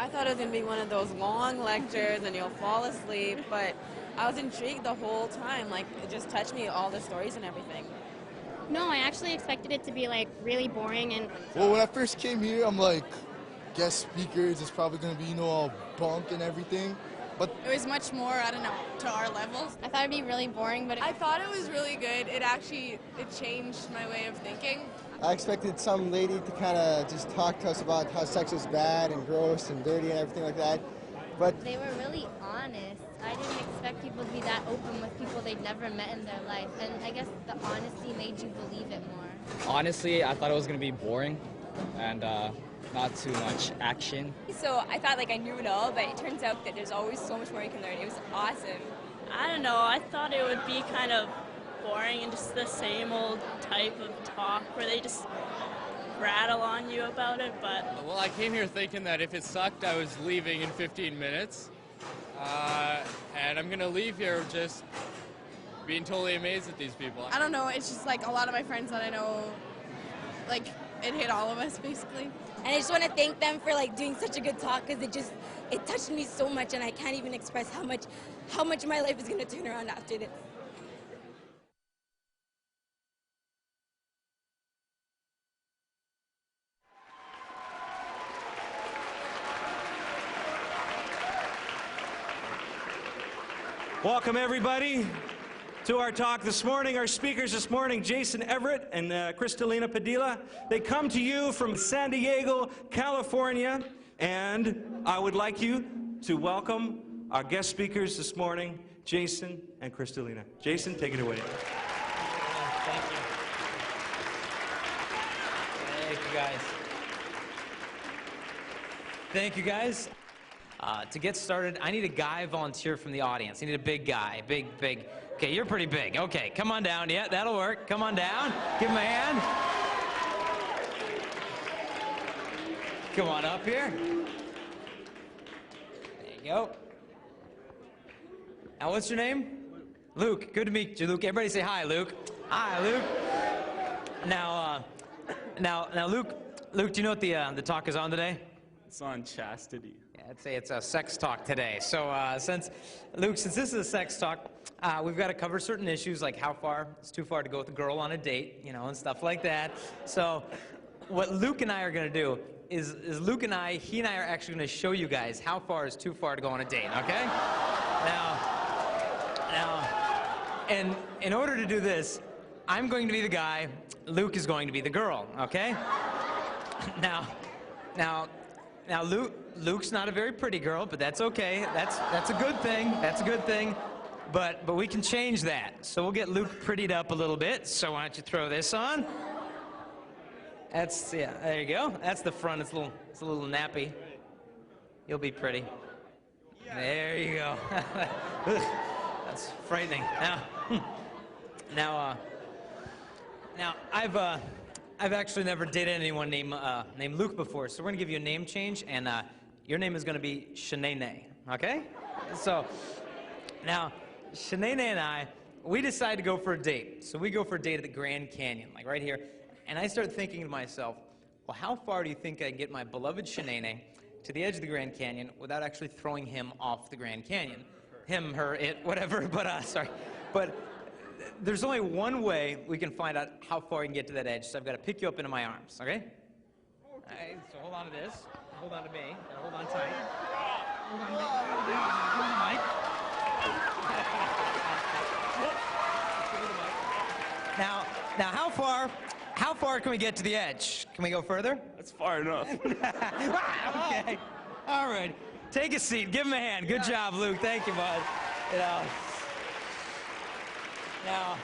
I thought it was going to be one of those long lectures and you'll fall asleep, but I was intrigued the whole time. Like, it just touched me, all the stories and everything. No, I actually expected it to be like really boring and... Well, when I first came here, I'm like, guest speakers, it's probably going to be, all bunk and everything. But it was much more, I don't know, to our levels. I thought it'd be really boring, but I thought it was really good. It changed my way of thinking. I expected some lady to kind of just talk to us about how sex is bad and gross and dirty and everything like that. But they were really honest. I didn't expect people to be that open with people they'd never met in their life. And I guess the honesty made you believe it more. Honestly, I thought it was going to be boring and not too much action. So I thought I knew it all, but it turns out that there's always so much more you can learn. It was awesome. I don't know, I thought it would be kind of boring and just the same old type of talk where they just rattle on you about it, but... Well, I came here thinking that if it sucked, I was leaving in 15 minutes. And I'm going to leave here just being totally amazed at these people. I don't know, it's just a lot of my friends that I know, it hit all of us, basically. And I just want to thank them for doing such a good talk, because it touched me so much, and I can't even express how much my life is going to turn around after this. Welcome everybody to our talk this morning. Our speakers this morning, Jason Everett and Crystalina Padilla. They come to you from San Diego, California, and I would like you to welcome our guest speakers this morning, Jason and Crystalina. Jason, take it away. Thank you. Thank you, guys. Thank you, guys. To get started, I need a guy volunteer from the audience. I need a big guy, big. Okay, you're pretty big. Okay, come on down. Yeah, that'll work. Come on down. Give him a hand. Come on up here. There you go. Now, what's your name? Luke. Good to meet you, Luke. Everybody say hi, Luke. Hi, Luke. Now, Luke, do you know what the talk is on today? It's on chastity. I'd say it's a sex talk today. So since this is a sex talk, we've got to cover certain issues like how far it's too far to go with a girl on a date, and stuff like that. So what Luke and I are going to do is he and I are actually going to show you guys how far is too far to go on a date, okay? Now, and in order to do this, I'm going to be the guy, Luke is going to be the girl, okay? Now, Luke's not a very pretty girl, but that's okay. That's a good thing. That's a good thing. But we can change that. So we'll get Luke prettied up a little bit. So why don't you throw this on? Yeah, there you go. That's the front. It's a little nappy. You'll be pretty. There you go. That's frightening. Now I've actually never dated anyone named Luke before, so we're going to give you a name change, and your name is going to be Shanae, okay? So, now, Shanae and I, we decided to go for a date. So we go for a date at the Grand Canyon, right here, and I start thinking to myself, well, how far do you think I can get my beloved Shanae to the edge of the Grand Canyon without actually throwing him off the Grand Canyon? Him, her, it, whatever, but, sorry. But there's only one way we can find out how far you can get to that edge, so I've got to pick you up into my arms, okay? All right, so hold on to this. Hold on to me. Hold on tight. Hold on to me. Hold the mic. Now, how far can we get to the edge? Can we go further? That's far enough. Okay. All right. Take a seat. Give him a hand. Good job, Luke. Thank you, bud. Now,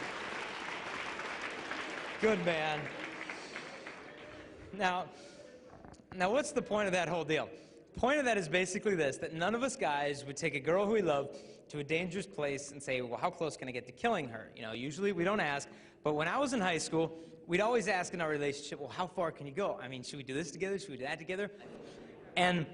good man. Now, what's the point of that whole deal? The point of that is basically this, that none of us guys would take a girl who we love to a dangerous place and say, well, how close can I get to killing her? Usually we don't ask, but when I was in high school, we'd always ask in our relationship, well, how far can you go? I mean, should we do this together? Should we do that together? And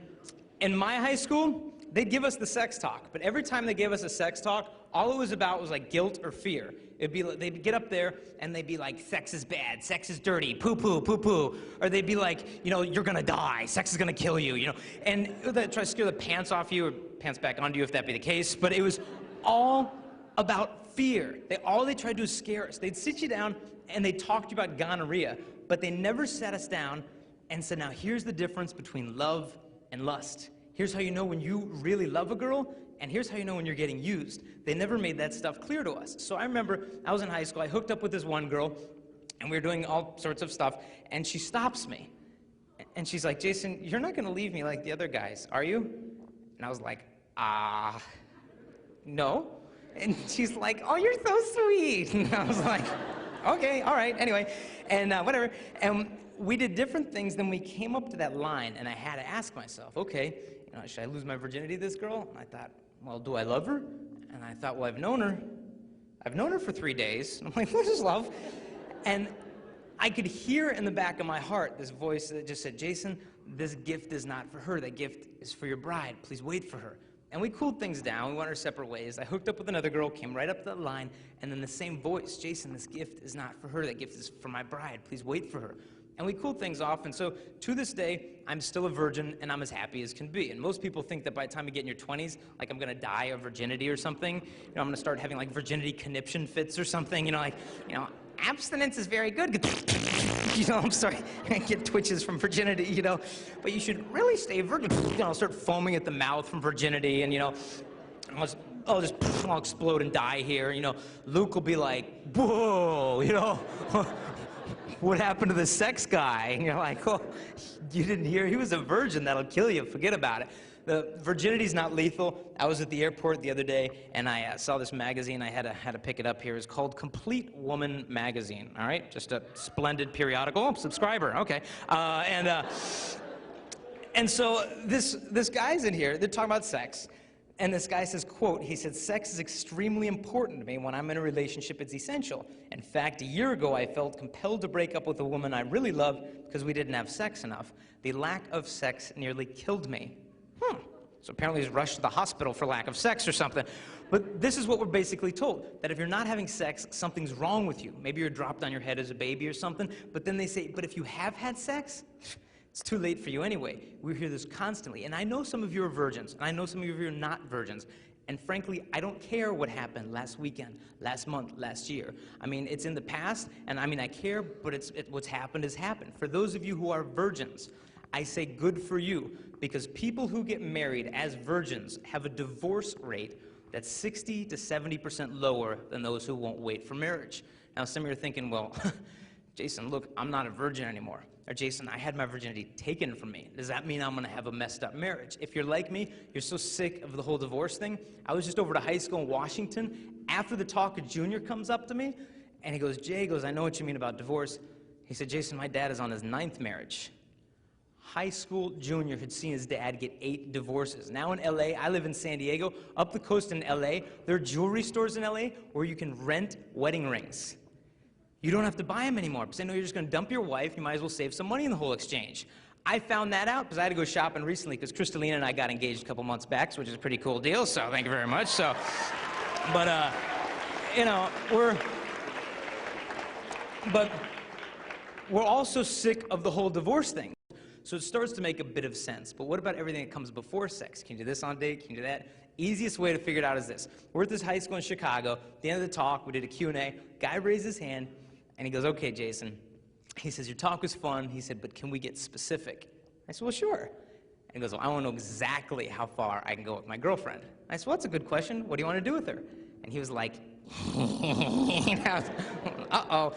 in my high school, they'd give us the sex talk, but every time they gave us a sex talk, all it was about was like guilt or fear. It'd be like, they'd get up there and they'd be like, sex is bad, sex is dirty, poo-poo, poo-poo. Or they'd be like, you know, you're gonna die, sex is gonna kill you, you know. And they'd try to scare the pants off you, or pants back onto you if that be the case. But it was all about fear. All they tried to do is scare us. They'd sit you down and they'd talk to you about gonorrhea, but they never sat us down and said, now here's the difference between love and lust. Here's how you know when you really love a girl, and here's how you know when you're getting used. They never made that stuff clear to us. So I remember I was in high school, I hooked up with this one girl, and we were doing all sorts of stuff, and she stops me. And she's like, Jason, you're not gonna leave me like the other guys, are you? And I was like, no. And she's like, oh, you're so sweet. And I was like, okay, all right, anyway, and whatever. And we did different things, then we came up to that line, and I had to ask myself, okay, you know, should I lose my virginity to this girl? And I thought, well, do I love her? And I thought, well, I've known her for 3 days. And I'm like, this is love. And I could hear in the back of my heart this voice that just said, Jason, this gift is not for her. That gift is for your bride. Please wait for her. And we cooled things down. We went our separate ways. I hooked up with another girl, came right up to that line, and then the same voice, Jason, this gift is not for her. That gift is for my bride. Please wait for her. And we cooled things off, and so to this day, I'm still a virgin, and I'm as happy as can be. And most people think that by the time you get in your 20s, like I'm gonna die of virginity or something. You know, I'm gonna start having like virginity conniption fits or something. You know, like, you know, abstinence is very good. You know, I'm sorry, I get twitches from virginity, you know. But you should really stay virgin. You know, I'll start foaming at the mouth from virginity, and you know, I'll explode and die here. You know, Luke will be like, whoa, you know. What happened to the sex guy? And you're like, oh, you didn't hear? He was a virgin. That'll kill you. Forget about it. The virginity's not lethal. I was at the airport the other day, and I saw this magazine. I had to pick it up here. It's called Complete Woman Magazine, all right? Just a splendid periodical. Oh, subscriber, okay. And so this guy's in here. They're talking about sex. And this guy says, quote, he said, sex is extremely important to me. When I'm in a relationship, it's essential. In fact, a year ago, I felt compelled to break up with a woman I really loved because we didn't have sex enough. The lack of sex nearly killed me. So apparently he's rushed to the hospital for lack of sex or something. But this is what we're basically told, that if you're not having sex, something's wrong with you. Maybe you're dropped on your head as a baby or something. But then they say, but if you have had sex, it's too late for you anyway. We hear this constantly. And I know some of you are virgins, and I know some of you are not virgins. And frankly, I don't care what happened last weekend, last month, last year. I mean, it's in the past, and I mean, I care, but what's happened has happened. For those of you who are virgins, I say good for you, because people who get married as virgins have a divorce rate that's 60 to 70% lower than those who won't wait for marriage. Now, some of you are thinking, well, Jason, look, I'm not a virgin anymore. Or Jason, I had my virginity taken from me. Does that mean I'm gonna have a messed up marriage? If you're like me, you're so sick of the whole divorce thing. I was just over to high school in Washington. After the talk, a junior comes up to me, and he goes, Jay, I know what you mean about divorce. He said, Jason, my dad is on his 9th marriage. High school junior had seen his dad get 8 divorces. Now in LA, I live in San Diego. Up the coast in LA, there are jewelry stores in LA where you can rent wedding rings. You don't have to buy them anymore, because they know you're just going to dump your wife. You might as well save some money in the whole exchange. I found that out because I had to go shopping recently, because Crystalina and I got engaged a couple months back, which is a pretty cool deal, so thank you very much. So, but, you know, we're also sick of the whole divorce thing. So it starts to make a bit of sense. But what about everything that comes before sex? Can you do this on a date? Can you do that? Easiest way to figure it out is this. We're at this high school in Chicago. At the end of the talk, we did a Q&A. Guy raised his hand, and he goes, okay, Jason. He says, your talk was fun. He said, but can we get specific? I said, well, sure. And he goes, well, I want to know exactly how far I can go with my girlfriend. I said, well, that's a good question. What do you want to do with her? And he was like, uh-oh.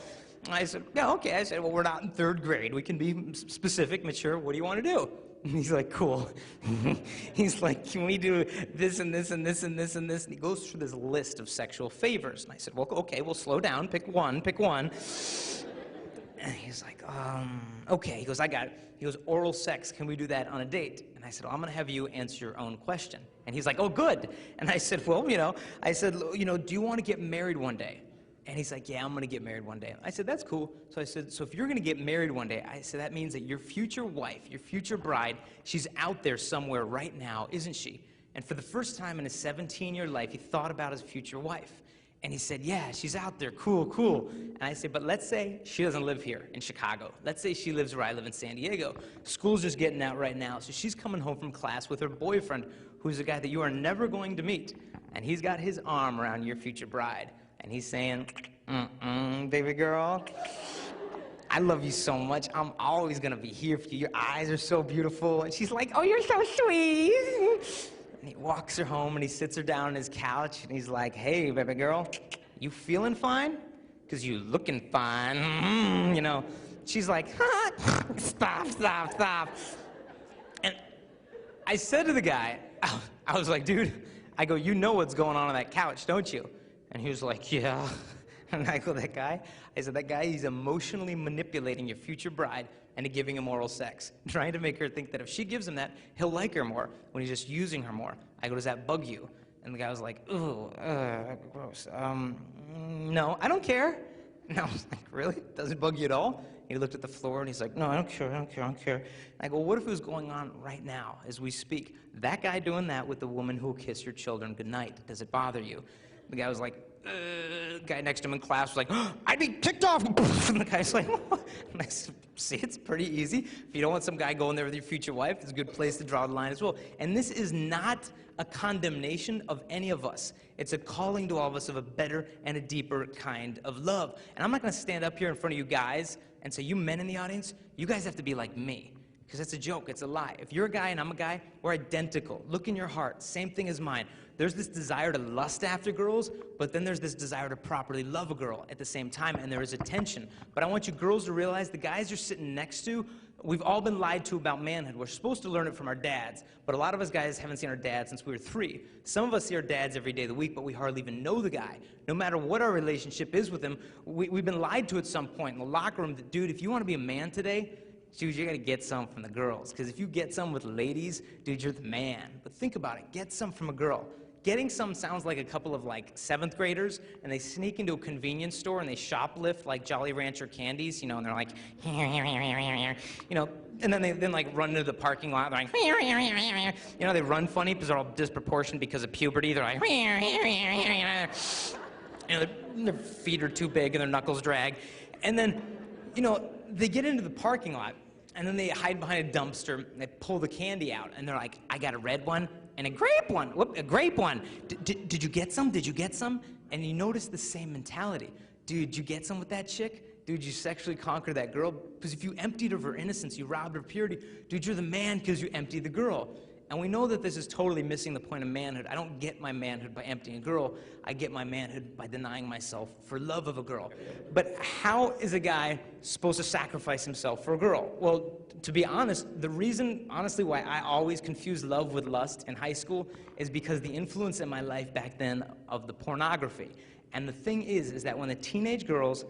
I said, yeah, okay. I said, well, we're not in 3rd grade. We can be specific, mature. What do you want to do? And he's like, cool. He's like, can we do this and this and this and this and this? And he goes through this list of sexual favors. And I said, well, okay, we'll slow down. Pick one. And he's like, okay. He goes, I got it. He goes, oral sex. Can we do that on a date? And I said, well, I'm going to have you answer your own question. And he's like, oh, good. And I said, well, do you want to get married one day? And he's like, yeah, I'm going to get married one day. I said, that's cool. So I said, so if you're going to get married one day, I said, that means that your future wife, your future bride, she's out there somewhere right now, isn't she? And for the first time in his 17-year life, he thought about his future wife. And he said, yeah, she's out there, cool, cool. And I said, but let's say she doesn't live here in Chicago. Let's say she lives where I live in San Diego. School's just getting out right now, so she's coming home from class with her boyfriend, who's a guy that you are never going to meet. And he's got his arm around your future bride. And he's saying, baby girl, I love you so much. I'm always gonna be here for you. Your eyes are so beautiful. And she's like, oh, you're so sweet. And he walks her home and he sits her down on his couch and he's like, hey, baby girl, you feeling fine? Because you looking fine, you know. She's like, stop, stop, stop. And I said to the guy, I was like, dude, I go, you know what's going on that couch, don't you? And he was like, yeah. And I go, that guy? I said, that guy, he's emotionally manipulating your future bride and giving him oral sex, trying to make her think that if she gives him that, he'll like her more when he's just using her more. I go, does that bug you? And the guy was like, ooh, gross. No, I don't care. And I was like, really? Does it bug you at all? He looked at the floor and he's like, no, I don't care, I don't care, I don't care. And I go, what if it was going on right now as we speak? That guy doing that with the woman who'll kiss your children goodnight. Does it bother you? The guy was like, the guy next to him in class was like, oh, I'd be kicked off. And the guy's like, what? And I said, see, it's pretty easy. If you don't want some guy going there with your future wife, it's a good place to draw the line as well. And this is not a condemnation of any of us. It's a calling to all of us of a better and a deeper kind of love. And I'm not going to stand up here in front of you guys and say, you men in the audience, you guys have to be like me. Because it's a joke, it's a lie. If you're a guy and I'm a guy, we're identical. Look in your heart, same thing as mine. There's this desire to lust after girls, but then there's this desire to properly love a girl at the same time, and there is a tension. But I want you girls to realize the guys you're sitting next to, we've all been lied to about manhood. We're supposed to learn it from our dads, but a lot of us guys haven't seen our dads since we were 3. Some of us see our dads every day of the week, but we hardly even know the guy. No matter what our relationship is with him, we've been lied to at some point in the locker room that, dude, if you want to be a man today, dude, you gotta get some from the girls. Because if you get some with ladies, dude, you're the man. But think about it, get some from a girl. Getting some sounds like a couple of like 7th graders, and they sneak into a convenience store and they shoplift like Jolly Rancher candies, you know, and they're like, you know, and then they like run into the parking lot, they're like, you know, they run funny because they're all disproportionate because of puberty, they're like, you know, their feet are too big and their knuckles drag. And then, you know, they get into the parking lot, and then they hide behind a dumpster, and they pull the candy out, and they're like, I got a red one and a grape one. Whoop, a grape one. Did you get some? Did you get some? And you notice the same mentality. Dude, did you get some with that chick? Dude, you sexually conquered that girl? Because if you emptied of her innocence, you robbed her purity. Dude, you're the man because you emptied the girl. And we know that this is totally missing the point of manhood. I don't get my manhood by emptying a girl. I get my manhood by denying myself for love of a girl. But how is a guy supposed to sacrifice himself for a girl? Well, to be honest, the reason, honestly, why I always confused love with lust in high school is because the influence in my life back then of the pornography. And the thing is that when the teenage girls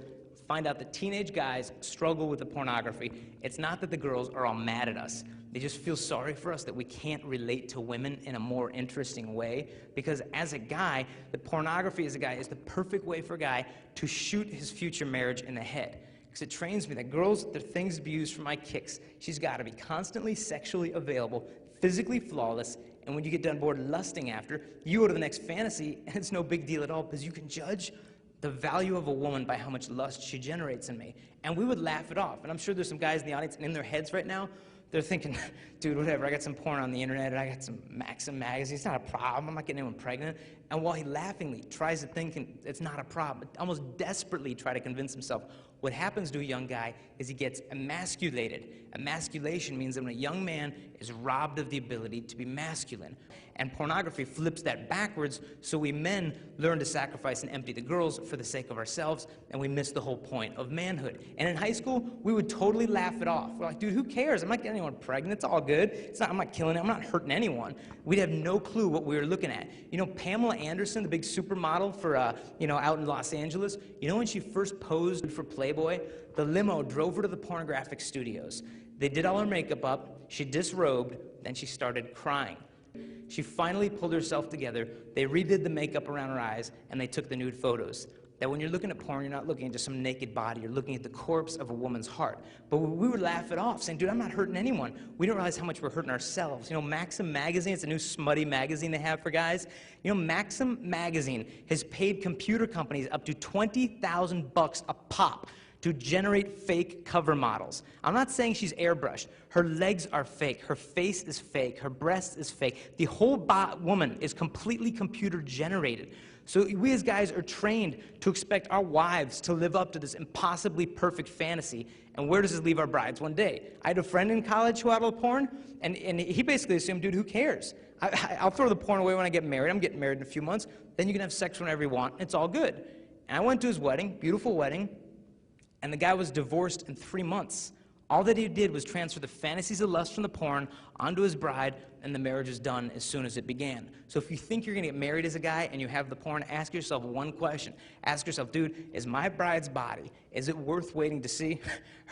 find out that teenage guys struggle with the pornography, it's not that the girls are all mad at us. They just feel sorry for us that we can't relate to women in a more interesting way, because as a guy, the pornography as a guy is the perfect way for a guy to shoot his future marriage in the head. Because it trains me that girls, they're things to be used for my kicks. She's got to be constantly sexually available, physically flawless, and when you get done bored lusting after, you go to the next fantasy, and it's no big deal at all, because you can judge the value of a woman by how much lust she generates in me. And we would laugh it off. And I'm sure there's some guys in the audience, and in their heads right now, they're thinking, dude, whatever, I got some porn on the internet, and I got some Maxim magazines, it's not a problem, I'm not getting anyone pregnant. And while he laughingly tries to think it's not a problem, almost desperately try to convince himself, what happens to a young guy is he gets emasculated. Emasculation means that when a young man is robbed of the ability to be masculine. And pornography flips that backwards, so we men learn to sacrifice and empty the girls for the sake of ourselves, and we miss the whole point of manhood. And in high school, we would totally laugh it off. We're like, dude, who cares? I'm not getting anyone pregnant. It's all good. I'm not killing it. I'm not hurting anyone. We'd have no clue what we were looking at. You know, Pamela Anderson, the big supermodel for, you know, out in Los Angeles, you know when she first posed for Playboy? The limo drove her to the pornographic studios. They did all her makeup up. She disrobed. Then she started crying. She finally pulled herself together. They redid the makeup around her eyes, and they took the nude photos. that when you're looking at porn, you're not looking at just some naked body, you're looking at the corpse of a woman's heart. But we would laugh it off, saying, dude, I'm not hurting anyone. We don't realize how much we're hurting ourselves. You know, Maxim magazine, it's a new smutty magazine they have for guys. You know, Maxim magazine has paid computer companies up to $20,000 a pop to generate fake cover models. I'm not saying she's airbrushed. Her legs are fake. Her face is fake. Her breast is fake. The whole woman is completely computer generated. So we as guys are trained to expect our wives to live up to this impossibly perfect fantasy. And where does this leave our brides one day? I had a friend in college who had all porn, and he basically assumed, dude, who cares? I'll throw the porn away when I get married. I'm getting married in a few months. Then you can have sex whenever you want. It's all good. And I went to his wedding, beautiful wedding, and the guy was divorced in 3 months. All that he did was transfer the fantasies of lust from the porn onto his bride, and the marriage was done as soon as it began. So if you think you're gonna get married as a guy and you have the porn, ask yourself one question. Ask yourself, dude, is my bride's body, is it worth waiting to see?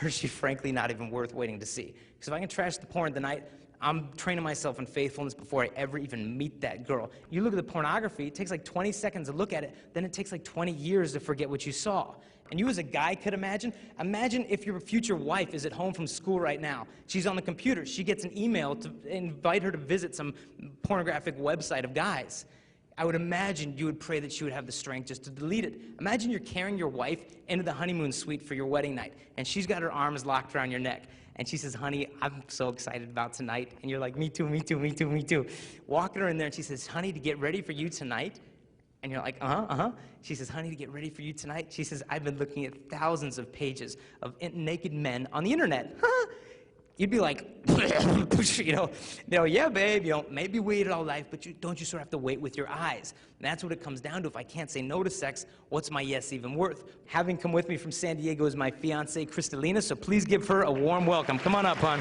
Or is she frankly not even worth waiting to see? Because if I can trash the porn tonight, I'm training myself in faithfulness before I ever even meet that girl. You look at the pornography, it takes like 20 seconds to look at it, then it takes like 20 years to forget what you saw. And you as a guy could imagine if your future wife is at home from school right now. She's on the computer. She gets an email to invite her to visit some pornographic website of guys. I would imagine you would pray that she would have the strength just to delete it. Imagine you're carrying your wife into the honeymoon suite for your wedding night, and she's got her arms locked around your neck. And she says, honey, I'm so excited about tonight. And you're like, me too, me too, me too, me too. Walking her in there, and she says, honey, to get ready for you tonight. And you're like, She says, honey, to get ready for you tonight. She says, I've been looking at thousands of pages of naked men on the internet. You'd be like, yeah, babe, maybe waited all life, but don't you sort of have to wait with your eyes? And that's what it comes down to. If I can't say no to sex, what's my yes even worth? Having come with me from San Diego is my fiancée, Crystalina, so please give her a warm welcome. Come on up, hon.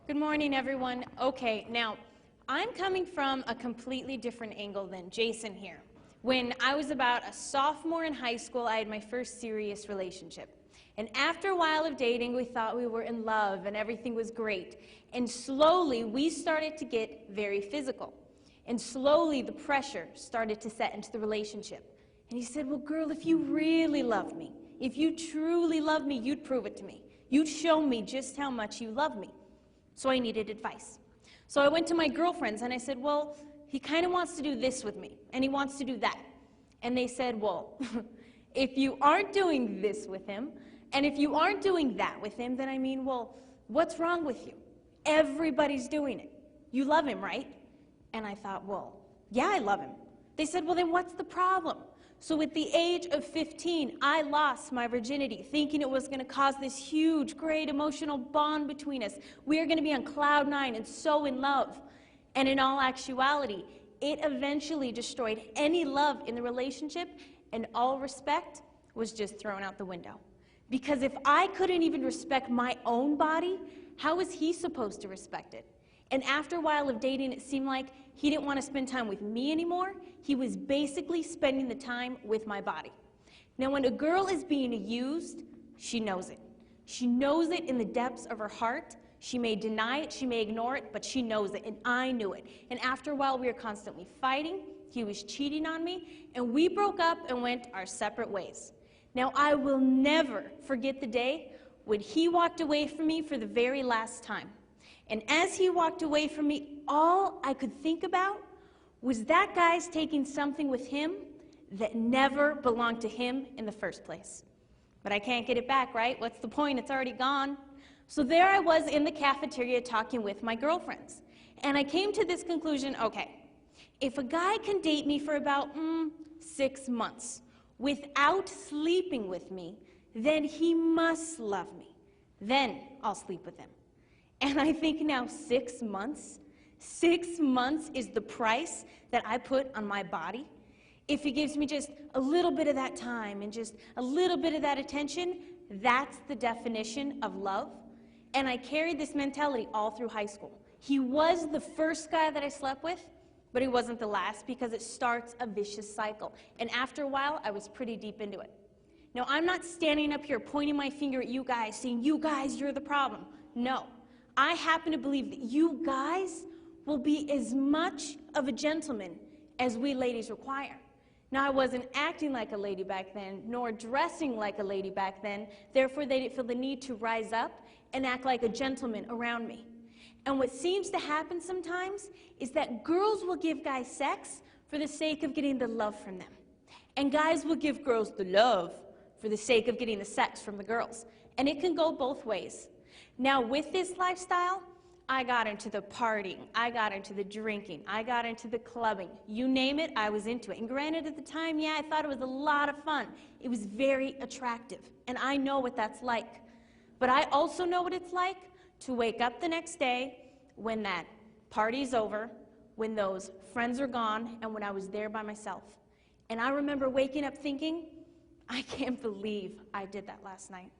Good morning, everyone. Okay, now, I'm coming from a completely different angle than Jason here. When I was about a sophomore in high school, I had my first serious relationship. And after a while of dating, we thought we were in love and everything was great. And slowly, we started to get very physical. And slowly, the pressure started to set into the relationship. And he said, well, girl, if you really love me, if you truly love me, you'd prove it to me. You'd show me just how much you love me. So I needed advice. So I went to my girlfriends and I said, well, he kind of wants to do this with me, and he wants to do that. And they said, well, if you aren't doing this with him, and if you aren't doing that with him, then I mean, well, what's wrong with you? Everybody's doing it. You love him, right? And I thought, well, yeah, I love him. They said, well, then what's the problem? So at the age of 15, I lost my virginity, thinking it was going to cause this huge, great emotional bond between us. We are going to be on cloud 9 and so in love. And in all actuality, it eventually destroyed any love in the relationship, and all respect was just thrown out the window. Because if I couldn't even respect my own body, how was he supposed to respect it? And after a while of dating, it seemed like he didn't want to spend time with me anymore. He was basically spending the time with my body. Now, when a girl is being used, she knows it. She knows it in the depths of her heart. She may deny it, she may ignore it, but she knows it, and I knew it. And after a while, we were constantly fighting. He was cheating on me, and we broke up and went our separate ways. Now, I will never forget the day when he walked away from me for the very last time. And as he walked away from me, all I could think about was that guy's taking something with him that never belonged to him in the first place. But I can't get it back, right? What's the point? It's already gone. So there I was in the cafeteria talking with my girlfriends. And I came to this conclusion, okay, if a guy can date me for about 6 months without sleeping with me, then he must love me. Then I'll sleep with him. And I think now 6 months? 6 months is the price that I put on my body? If he gives me just a little bit of that time and just a little bit of that attention, that's the definition of love. And I carried this mentality all through high school. He was the first guy that I slept with, but he wasn't the last, because it starts a vicious cycle. And after a while, I was pretty deep into it. Now, I'm not standing up here pointing my finger at you guys, saying, you guys, you're the problem. No. I happen to believe that you guys will be as much of a gentleman as we ladies require. Now, I wasn't acting like a lady back then, nor dressing like a lady back then. Therefore, they didn't feel the need to rise up and act like a gentleman around me. And what seems to happen sometimes is that girls will give guys sex for the sake of getting the love from them. And guys will give girls the love for the sake of getting the sex from the girls. And it can go both ways. Now, with this lifestyle, I got into the partying, I got into the drinking, I got into the clubbing. You name it, I was into it. And granted, at the time, yeah, I thought it was a lot of fun. It was very attractive, and I know what that's like. But I also know what it's like to wake up the next day when that party's over, when those friends are gone, and when I was there by myself. And I remember waking up thinking, I can't believe I did that last night.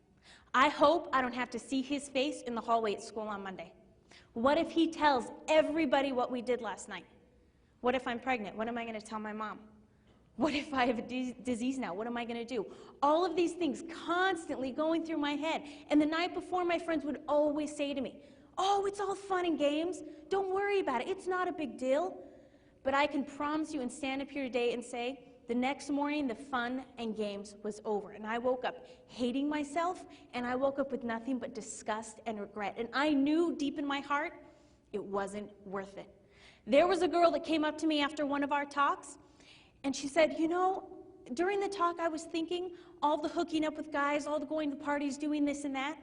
I hope I don't have to see his face in the hallway at school on Monday. What if he tells everybody what we did last night? What if I'm pregnant? What am I going to tell my mom? What if I have a disease now? What am I going to do? All of these things constantly going through my head. And the night before, my friends would always say to me, oh, it's all fun and games. Don't worry about it. It's not a big deal. But I can promise you and stand up here today and say, the next morning, the fun and games was over. And I woke up hating myself, and I woke up with nothing but disgust and regret. And I knew deep in my heart, it wasn't worth it. There was a girl that came up to me after one of our talks, and she said, you know, during the talk I was thinking, all the hooking up with guys, all the going to parties, doing this and that.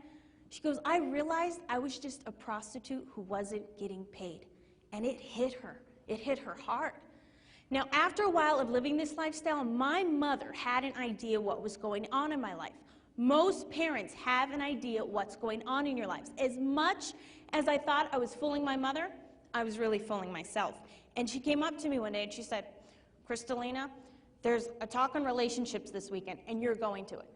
She goes, I realized I was just a prostitute who wasn't getting paid. And it hit her. It hit her hard. Now, after a while of living this lifestyle, my mother had an idea what was going on in my life. Most parents have an idea what's going on in your lives. As much as I thought I was fooling my mother, I was really fooling myself. And she came up to me one day and she said, Crystalina, there's a talk on relationships this weekend, and you're going to it.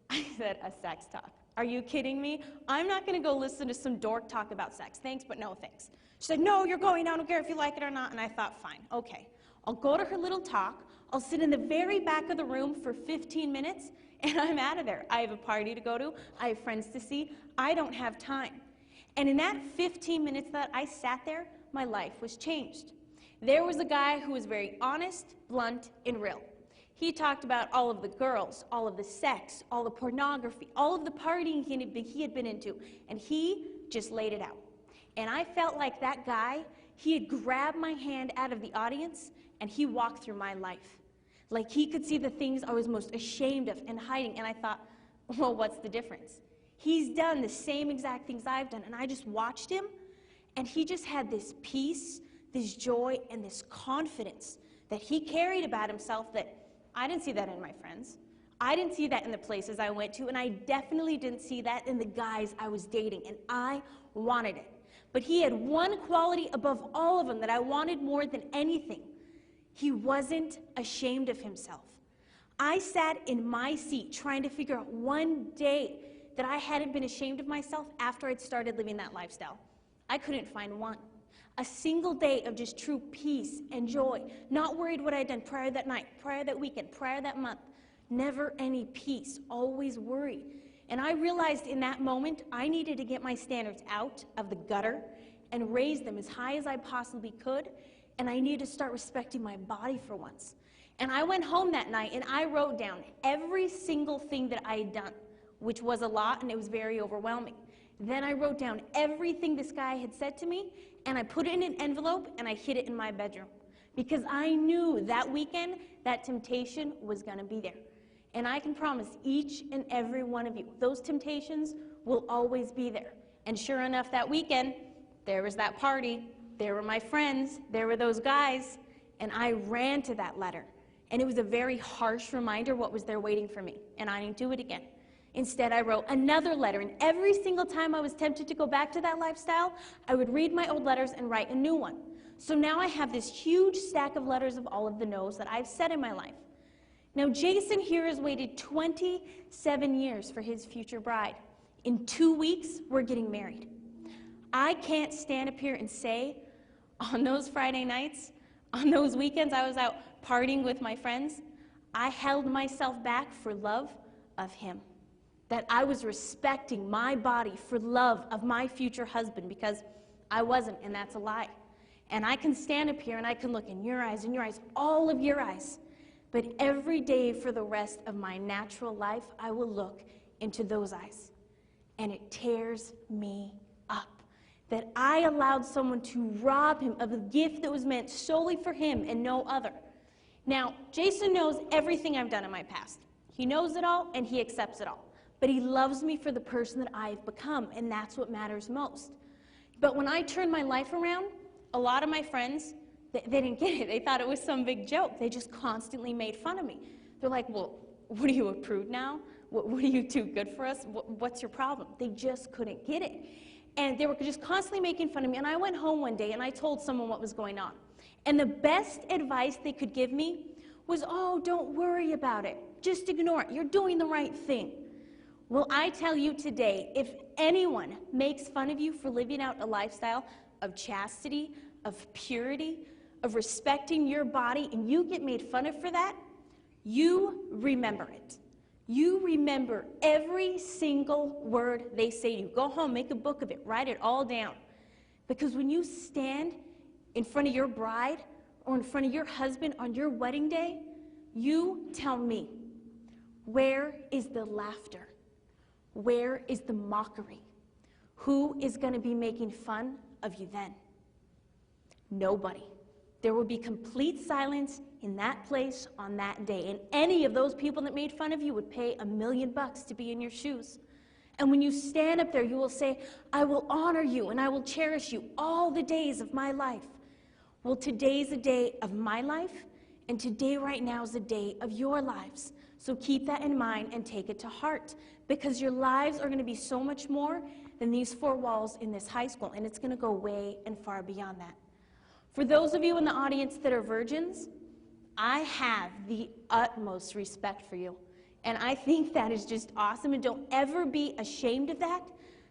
I said, a sex talk? Are you kidding me? I'm not going to go listen to some dork talk about sex. Thanks, but no thanks. She said, no, you're going. I don't care if you like it or not. And I thought, fine, okay. I'll go to her little talk, I'll sit in the very back of the room for 15 minutes, and I'm out of there. I have a party to go to, I have friends to see, I don't have time. And in that 15 minutes that I sat there, my life was changed. There was a guy who was very honest, blunt, and real. He talked about all of the girls, all of the sex, all the pornography, all of the partying he had been into, and he just laid it out. And I felt like that guy, he had grabbed my hand out of the audience, and he walked through my life. Like he could see the things I was most ashamed of and hiding, and I thought, well, what's the difference? He's done the same exact things I've done, and I just watched him, and he just had this peace, this joy, and this confidence that he carried about himself that I didn't see that in my friends. I didn't see that in the places I went to, and I definitely didn't see that in the guys I was dating, and I wanted it. But he had one quality above all of them that I wanted more than anything. He wasn't ashamed of himself. I sat in my seat trying to figure out one day that I hadn't been ashamed of myself after I'd started living that lifestyle. I couldn't find one. A single day of just true peace and joy, not worried what I'd done prior that night, prior that weekend, prior that month. Never any peace, always worried. And I realized in that moment I needed to get my standards out of the gutter and raise them as high as I possibly could, and I needed to start respecting my body for once. And I went home that night and I wrote down every single thing that I had done, which was a lot and it was very overwhelming. Then I wrote down everything this guy had said to me, and I put it in an envelope and I hid it in my bedroom. Because I knew that weekend that temptation was going to be there. And I can promise each and every one of you, those temptations will always be there. And sure enough, that weekend, there was that party, there were my friends, there were those guys, and I ran to that letter. And it was a very harsh reminder what was there waiting for me, and I didn't do it again. Instead, I wrote another letter, and every single time I was tempted to go back to that lifestyle, I would read my old letters and write a new one. So now I have this huge stack of letters of all of the no's that I've said in my life. Now, Jason here has waited 27 years for his future bride. In 2 weeks, we're getting married. I can't stand up here and say, on those Friday nights, on those weekends I was out partying with my friends, I held myself back for love of him. that I was respecting my body for love of my future husband, because I wasn't, and that's a lie. And I can stand up here and I can look in your eyes, all of your eyes. But every day for the rest of my natural life, I will look into those eyes. And it tears me up that I allowed someone to rob him of a gift that was meant solely for him and no other. Now, Jason knows everything I've done in my past. He knows it all and he accepts it all. But he loves me for the person that I've become, and that's what matters most. But when I turned my life around, a lot of my friends, they didn't get it. They thought it was some big joke. They just constantly made fun of me. They're like, well, what are you, a prude now? What are you too good for us? What's your problem? They just couldn't get it. And they were just constantly making fun of me. And I went home one day and I told someone what was going on. And the best advice they could give me was, oh, don't worry about it. Just ignore it. You're doing the right thing. Well, I tell you today, if anyone makes fun of you for living out a lifestyle of chastity, of purity, of respecting your body, and you get made fun of for that, you remember it. You remember every single word they say to you. Go home, make a book of it, write it all down. Because when you stand in front of your bride or in front of your husband on your wedding day, you tell me, where is the laughter? Where is the mockery? Who is going to be making fun of you then? Nobody. There will be complete silence in that place on that day. And any of those people that made fun of you would pay $1 million to be in your shoes. And when you stand up there, you will say, I will honor you and I will cherish you all the days of my life. Well, today's a day of my life, and today right now is a day of your lives. So keep that in mind and take it to heart, because your lives are going to be so much more than these 4 walls in this high school, and it's going to go way and far beyond that. For those of you in the audience that are virgins, I have the utmost respect for you. And I think that is just awesome. And don't ever be ashamed of that,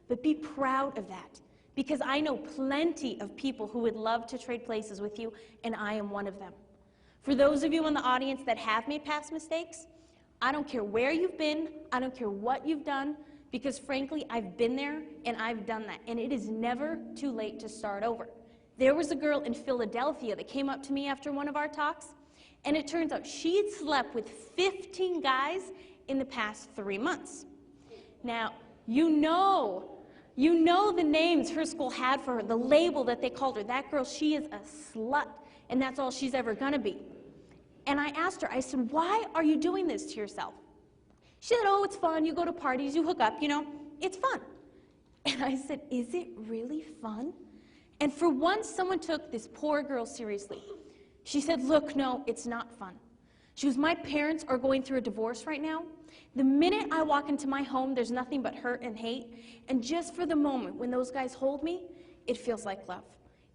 but be proud of that. Because I know plenty of people who would love to trade places with you, and I am one of them. For those of you in the audience that have made past mistakes, I don't care where you've been, I don't care what you've done, because frankly, I've been there and I've done that. And it is never too late to start over. There was a girl in Philadelphia that came up to me after one of our talks, and it turns out she'd slept with 15 guys in the past 3 months. Now, you know the names her school had for her, the label that they called her. That girl, she is a slut, and that's all she's ever gonna be. And I asked her, I said, why are you doing this to yourself? She said, oh, it's fun, you go to parties, you hook up, it's fun. And I said, is it really fun? And for once, someone took this poor girl seriously. She said, look, no, it's not fun. She goes, my parents are going through a divorce right now. The minute I walk into my home, there's nothing but hurt and hate. And just for the moment when those guys hold me, it feels like love.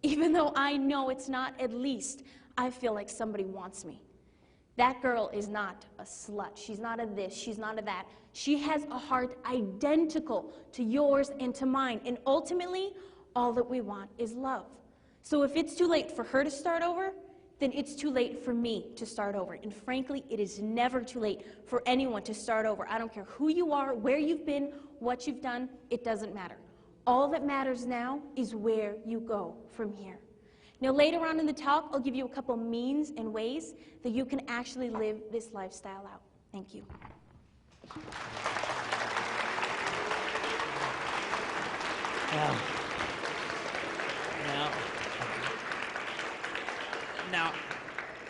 Even though I know it's not, at least I feel like somebody wants me. That girl is not a slut. She's not a this, she's not a that. She has a heart identical to yours and to mine. And ultimately, all that we want is love. So if it's too late for her to start over, then it's too late for me to start over. And frankly, it is never too late for anyone to start over. I don't care who you are, where you've been, what you've done, it doesn't matter. All that matters now is where you go from here. Now, later on in the talk, I'll give you a couple means and ways that you can actually live this lifestyle out. Thank you. Now,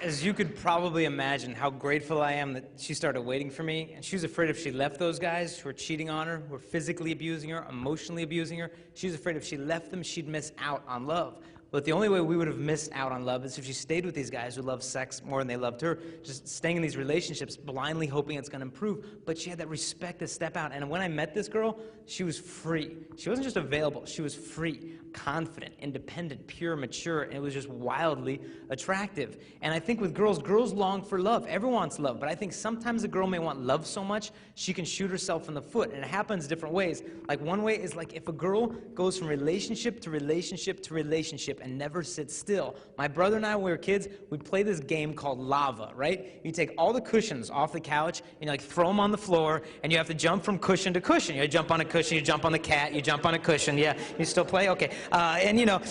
as you could probably imagine how grateful I am that she started waiting for me, and she was afraid if she left those guys who were cheating on her, who were physically abusing her, emotionally abusing her, she was afraid if she left them, she'd miss out on love. But the only way we would have missed out on love is if she stayed with these guys who loved sex more than they loved her, just staying in these relationships, blindly hoping it's going to improve. But she had that respect to step out. And when I met this girl, she was free. She wasn't just available. She was free, confident, independent, pure, mature, and it was just wildly attractive. And I think with girls long for love. Everyone wants love. But I think sometimes a girl may want love so much, she can shoot herself in the foot. And it happens different ways. Like one way is like if a girl goes from relationship to relationship to relationship, relationship and never sit still. My brother and I, when we were kids, we'd play this game called lava, right? You take all the cushions off the couch and you like throw them on the floor, and you have to jump from cushion to cushion. You jump on a cushion, you jump on the cat, you jump on a cushion. Yeah, you still play? Okay. And you know,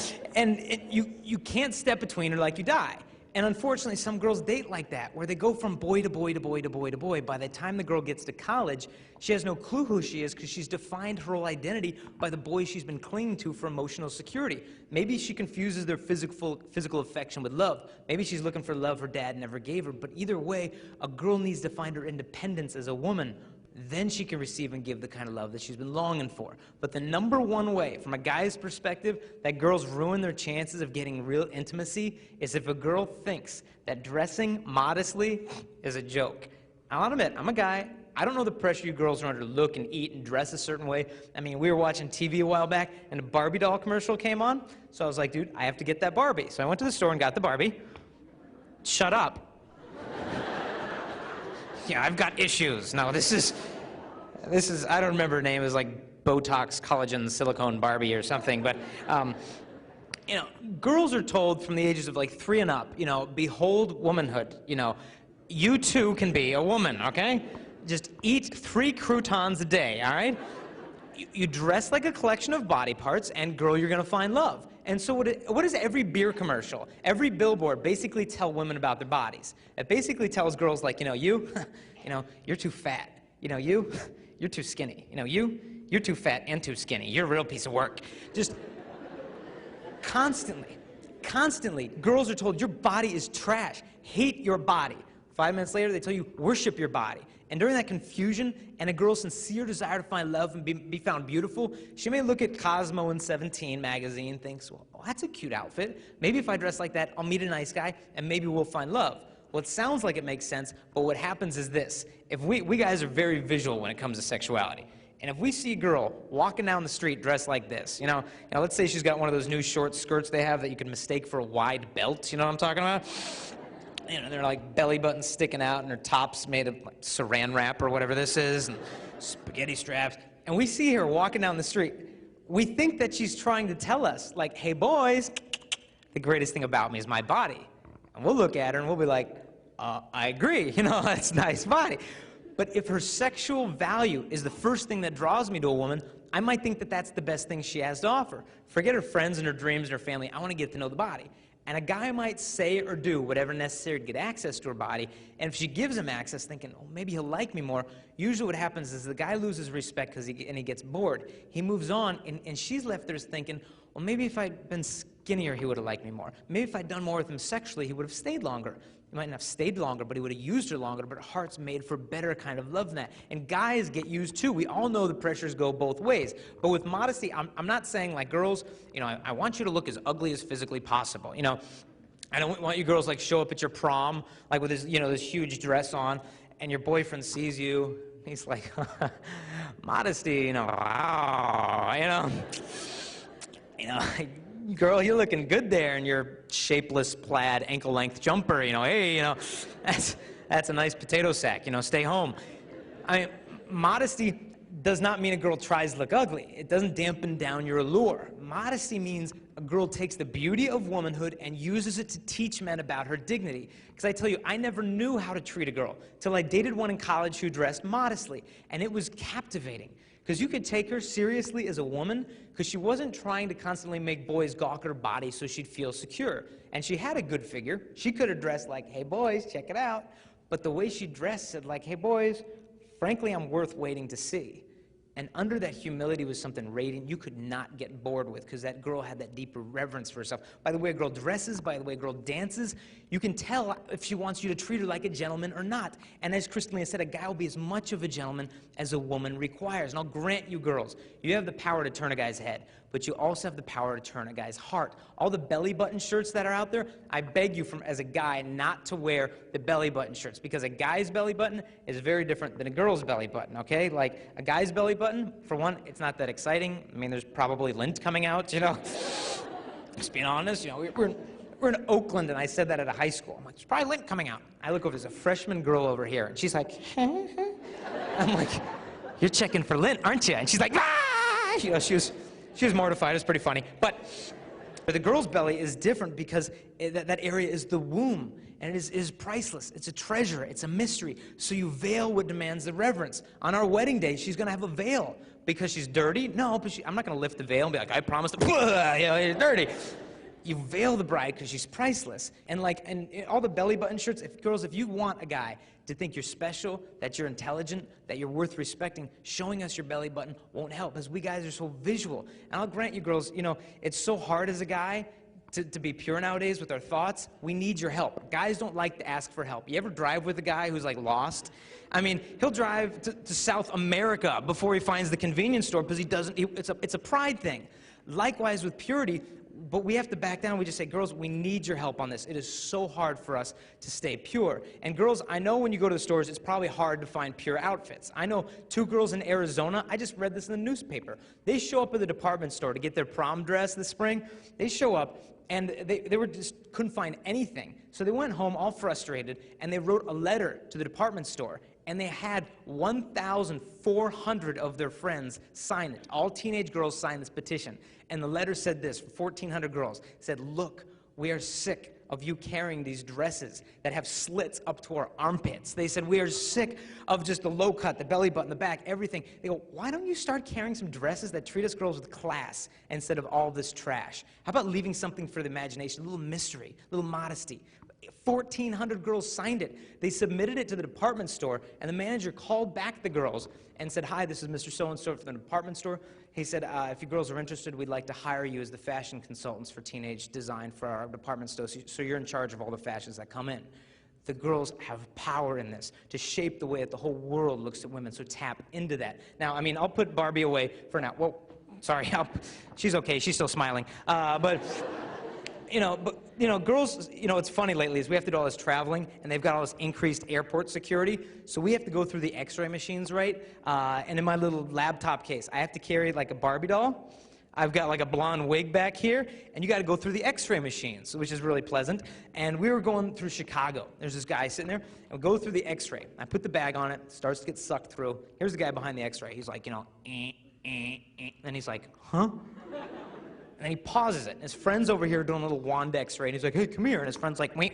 you can't step between or like you die. And unfortunately, some girls date like that, where they go from boy to boy to boy to boy to boy. By the time the girl gets to college, she has no clue who she is because she's defined her whole identity by the boy she's been clinging to for emotional security. Maybe she confuses their physical affection with love. Maybe she's looking for love her dad never gave her. But either way, a girl needs to find her independence as a woman. Then she can receive and give the kind of love that she's been longing for. But the number one way, from a guy's perspective, that girls ruin their chances of getting real intimacy is if a girl thinks that dressing modestly is a joke. I'll admit, I'm a guy. I don't know the pressure you girls are under to look and eat and dress a certain way. I mean, we were watching TV a while back, and a Barbie doll commercial came on. So I was like, dude, I have to get that Barbie. So I went to the store and got the Barbie. Shut up. Yeah, I've got issues. No, this is, I don't remember her name. It was like Botox, collagen, silicone Barbie or something. But, you know, girls are told from the ages of like 3 and up, you know, behold womanhood. You know, you too can be a woman, okay? Just eat 3 croutons a day, all right? You dress like a collection of body parts, and girl, you're gonna find love. And so what does every beer commercial, every billboard basically tell women about their bodies? It basically tells girls like, you know, you know, you're too fat. You know, you're too skinny. You know, you're too fat and too skinny. You're a real piece of work. Just constantly, girls are told your body is trash. Hate your body. 5 minutes later, they tell you worship your body. And during that confusion and a girl's sincere desire to find love and be found beautiful, she may look at Cosmo and 17 magazine and thinks, well, that's a cute outfit. Maybe if I dress like that, I'll meet a nice guy and maybe we'll find love. Well, it sounds like it makes sense, but what happens is this. If we guys are very visual when it comes to sexuality. And if we see a girl walking down the street dressed like this, you know, let's say she's got one of those new short skirts they have that you can mistake for a wide belt, you know what I'm talking about? You know, they're like belly buttons sticking out and her top's made of like saran wrap or whatever this is, and spaghetti straps. And we see her walking down the street. We think that she's trying to tell us, like, hey boys, the greatest thing about me is my body. And we'll look at her and we'll be like, I agree, you know, that's a nice body. But if her sexual value is the first thing that draws me to a woman, I might think that that's the best thing she has to offer. Forget her friends and her dreams and her family. I want to get to know the body. And a guy might say or do whatever necessary to get access to her body, and if she gives him access thinking, oh, maybe he'll like me more, usually what happens is the guy loses respect because he gets bored. He moves on, and she's left there thinking, well, maybe if I'd been skinnier, he would have liked me more. Maybe if I'd done more with him sexually, he would have stayed longer. He might not have stayed longer, but he would have used her longer, but her heart's made for better kind of love than that. And guys get used too. We all know the pressures go both ways. But with modesty, I'm not saying like girls, you know, I want you to look as ugly as physically possible. You know, I don't want you girls like show up at your prom, like with this, you know, this huge dress on, and your boyfriend sees you, he's like, modesty, you know, wow, you know, girl, you're looking good there in your shapeless plaid ankle-length jumper, you know, hey, you know, that's a nice potato sack, you know, stay home. I mean, modesty does not mean a girl tries to look ugly. It doesn't dampen down your allure. Modesty means a girl takes the beauty of womanhood and uses it to teach men about her dignity. Because I tell you, I never knew how to treat a girl till I dated one in college who dressed modestly, and it was captivating. Because you could take her seriously as a woman because she wasn't trying to constantly make boys gawk at her body so she'd feel secure. And she had a good figure. She could have dressed like, hey boys, check it out. But the way she dressed said like, hey boys, frankly, I'm worth waiting to see. And under that humility was something radiant you could not get bored with because that girl had that deeper reverence for herself. By the way a girl dresses, by the way a girl dances, you can tell if she wants you to treat her like a gentleman or not. And as Crystalina said, a guy will be as much of a gentleman as a woman requires. And I'll grant you girls, you have the power to turn a guy's head, but you also have the power to turn a guy's heart. All the belly button shirts that are out there, I beg you as a guy not to wear the belly button shirts because a guy's belly button is very different than a girl's belly button, okay? Like a guy's belly button, for one, it's not that exciting. I mean, there's probably lint coming out, you know? Just being honest, you know, we're in Oakland, and I said that at a high school. I'm like, there's probably lint coming out. I look over, there's a freshman girl over here, and she's like, I'm like, you're checking for lint, aren't you? And she's like, ah! You know, she was mortified. It was pretty funny. But The girl's belly is different because that area is the womb, and it is priceless. It's a treasure. It's a mystery. So you veil what demands the reverence. On our wedding day, she's going to have a veil because she's dirty. No, but I'm not going to lift the veil and be like, I promise to, you're dirty. You veil the bride because she's priceless. And all the belly button shirts, girls, if you want a guy to think you're special, that you're intelligent, that you're worth respecting, showing us your belly button won't help, because we guys are so visual. And I'll grant you, girls, it's so hard as a guy to be pure nowadays with our thoughts. We need your help. Guys don't like to ask for help. You ever drive with a guy who's like lost? I mean, he'll drive to South America before he finds the convenience store because it's a pride thing. Likewise with purity, but we have to back down. We just say, girls, we need your help on this. It is so hard for us to stay pure. And girls, I know when you go to the stores, it's probably hard to find pure outfits. I know 2 girls in Arizona, I just read this in the newspaper. They show up at the department store to get their prom dress this spring. They show up, and they were just couldn't find anything. So they went home all frustrated, and they wrote a letter to the department store. And they had 1,400 of their friends sign it. All teenage girls signed this petition. And the letter said this, 1,400 girls, said, look, we are sick of you carrying these dresses that have slits up to our armpits. They said, we are sick of just the low cut, the belly button, the back, everything. They go, why don't you start carrying some dresses that treat us girls with class instead of all this trash? How about leaving something for the imagination, a little mystery, a little modesty? 1,400 girls signed it. They submitted it to the department store, and the manager called back the girls and said, hi, this is Mr. So-and-so from the department store. He said, if you girls are interested, we'd like to hire you as the fashion consultants for teenage design for our department store, so you're in charge of all the fashions that come in. The girls have power in this to shape the way that the whole world looks at women, so tap into that. Now, I mean, I'll put Barbie away for now. Well, sorry, she's okay. She's still smiling. Girls, it's funny lately is we have to do all this traveling, and they've got all this increased airport security, so we have to go through the x-ray machines, right? And in my little laptop case, I have to carry like a Barbie doll. I've got like a blonde wig back here, and you got to go through the x-ray machines, which is really pleasant. And we were going through Chicago. There's this guy sitting there, and we go through the x-ray. I put the bag on it, starts to get sucked through. Here's the guy behind the x-ray. He's like, and he's like, huh? And then he pauses it. And his friend's over here doing a little wand x-ray, and he's like, hey, come here. And his friend's like, wait.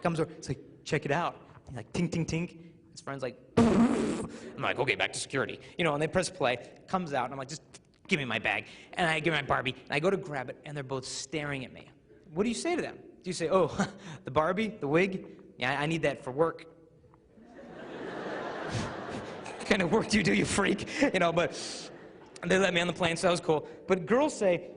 Comes over, he's like, check it out. He's like, tink, tink, tink. His friend's like, I'm like, okay, back to security. And they press play, comes out, and I'm like, just give me my bag. And I give my Barbie, and I go to grab it, and they're both staring at me. What do you say to them? Do you say, oh, the Barbie, the wig? Yeah, I need that for work. What kind of work do you do, you freak? But they let me on the plane, so that was cool. But girls say,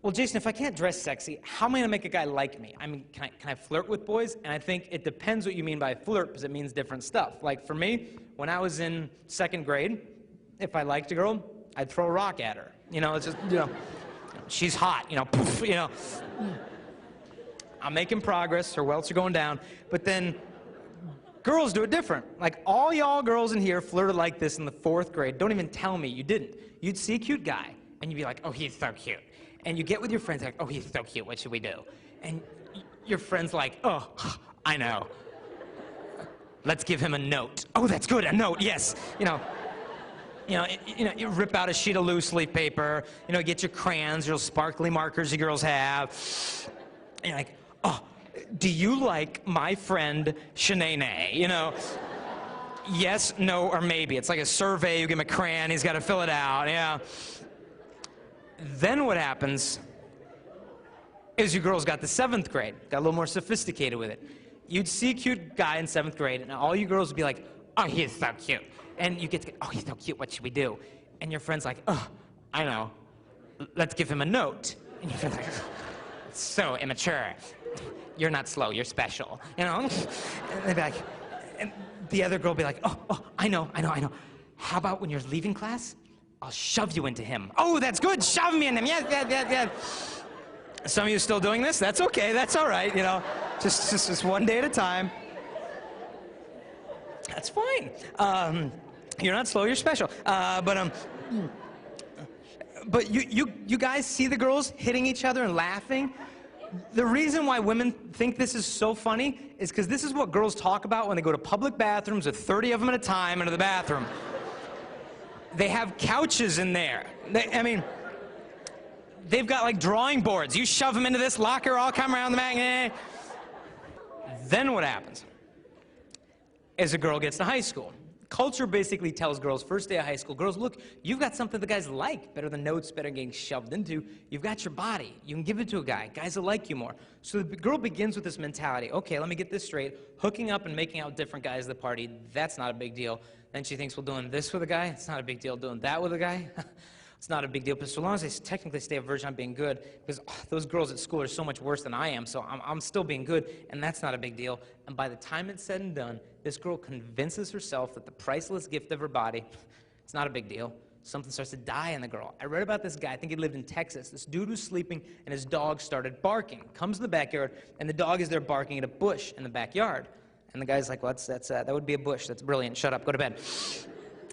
well, Jason, if I can't dress sexy, how am I going to make a guy like me? I mean, can I flirt with boys? And I think it depends what you mean by flirt, because it means different stuff. Like for me, when I was in 2nd grade, if I liked a girl, I'd throw a rock at her. It's just, she's hot, poof, I'm making progress, her welts are going down. But then girls do it different. Like all y'all girls in here flirted like this in the 4th grade. Don't even tell me you didn't. You'd see a cute guy, and you'd be like, oh, he's so cute. And you get with your friends, like, oh, he's so cute, what should we do? And your friend's like, oh, I know. Let's give him a note. Oh, that's good, a note, yes. You rip out a sheet of loose leaf paper, get your crayons, your sparkly markers you girls have. And you're like, oh, do you like my friend Shanae? Yes, no, or maybe. It's like a survey. You give him a crayon. He's got to fill it out. Yeah. Then what happens is you girls got to 7th grade. Got a little more sophisticated with it. You'd see a cute guy in 7th grade, and all you girls would be like, oh, he's so cute. And you get to, oh, he's so cute. What should we do? And your friend's like, oh, I know. Let's give him a note. And your friend's like, so immature. You're not slow. You're special. And they'd be like, and the other girl would be like, oh, I know. How about when you're leaving class, I'll shove you into him. Oh, that's good. Shove me in him. Yes. Some of you still doing this? That's okay. That's all right. Just one day at a time. That's fine. You're not slow. You're special. But you guys see the girls hitting each other and laughing? The reason why women think this is so funny is because this is what girls talk about when they go to public bathrooms with 30 of them at a time into the bathroom. They have couches in there. they've got like drawing boards. You shove them into this locker, all come around the back. Then what happens is a girl gets to high school. Culture basically tells girls, first day of high school, girls, look, you've got something the guys like, better than notes, better than getting shoved into. You've got your body. You can give it to a guy. Guys will like you more. So the girl begins with this mentality, okay, let me get this straight. Hooking up and making out with different guys at the party, that's not a big deal. Then she thinks, well, doing this with a guy, it's not a big deal. Doing that with a guy, it's not a big deal. But so long as I technically stay a virgin, I'm being good, because those girls at school are so much worse than I am, so I'm still being good, and that's not a big deal. And by the time it's said and done, this girl convinces herself that the priceless gift of her body, it's not a big deal. Something starts to die in the girl. I read about this guy, I think he lived in Texas. This dude was sleeping, and his dog started barking. Comes to the backyard, and the dog is there barking at a bush in the backyard. And the guy's like, well, that would be a bush. That's brilliant. Shut up. Go to bed.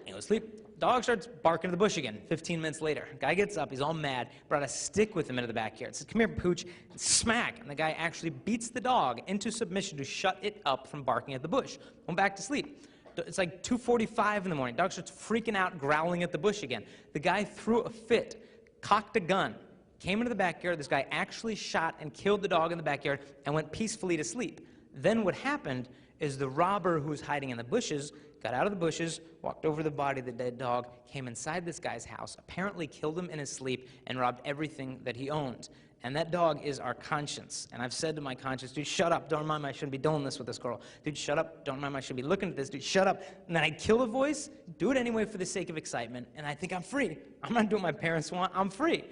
He goes to sleep. Dog starts barking at the bush again. 15 minutes later, guy gets up. He's all mad. Brought a stick with him into the backyard. Says, come here, Pooch. And smack. And the guy actually beats the dog into submission to shut it up from barking at the bush. Went back to sleep. It's like 2:45 in the morning. Dog starts freaking out, growling at the bush again. The guy threw a fit, cocked a gun, came into the backyard. This guy actually shot and killed the dog in the backyard and went peacefully to sleep. Then what happened is the robber who was hiding in the bushes got out of the bushes, walked over the body of the dead dog, came inside this guy's house, apparently killed him in his sleep, and robbed everything that he owned. And that dog is our conscience. And I've said to my conscience, dude, shut up. Don't mind me. I shouldn't be doing this with this girl. Dude, shut up. Don't mind me. I should be looking at this. Dude, shut up. And then I kill the voice, do it anyway for the sake of excitement, and I think I'm free. I'm not doing what my parents want. I'm free.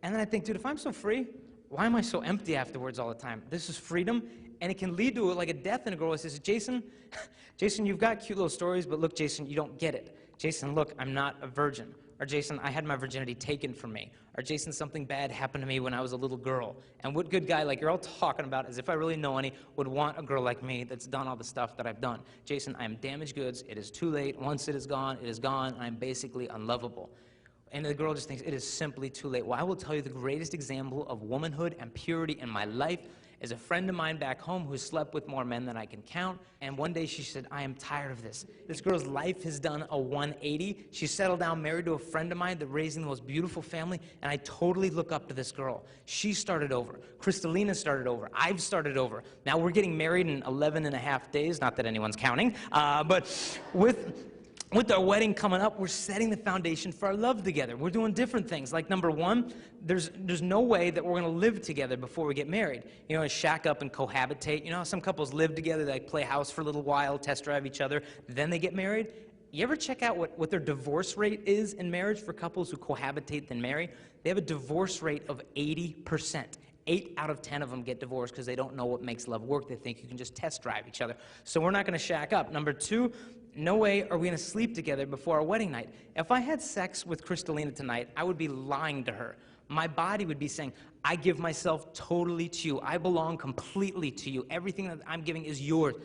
And then I think, dude, if I'm so free, why am I so empty afterwards all the time? This is freedom, and it can lead to like a death in a girl who says, Jason, you've got cute little stories, but look, Jason, you don't get it. Jason, look, I'm not a virgin. Or Jason, I had my virginity taken from me. Or Jason, something bad happened to me when I was a little girl. And what good guy, like you're all talking about, as if I really know any, would want a girl like me that's done all the stuff that I've done. Jason, I am damaged goods. It is too late. Once it is gone, and I'm basically unlovable. And the girl just thinks it is simply too late. Well, I will tell you the greatest example of womanhood and purity in my life is a friend of mine back home who slept with more men than I can count. And one day she said, I am tired of this. This girl's life has done a 180. She settled down, married to a friend of mine that raising the most beautiful family, and I totally look up to this girl. She started over. Crystalina started over. I've started over. Now we're getting married in 11 and a half days, not that anyone's counting, but with our wedding coming up, we're setting the foundation for our love together. We're doing different things. Like number one, there's no way that we're going to live together before we get married. You know, shack up and cohabitate. You know how some couples live together, they like play house for a little while, test drive each other, then they get married? You ever check out what their divorce rate is in marriage for couples who cohabitate then marry? They have a divorce rate of 80%. 8 out of 10 of them get divorced because they don't know what makes love work. They think you can just test drive each other. So we're not going to shack up. Number two, no way are we going to sleep together before our wedding night. If I had sex with Crystalina tonight, I would be lying to her. My body would be saying, I give myself totally to you. I belong completely to you. Everything that I'm giving is yours.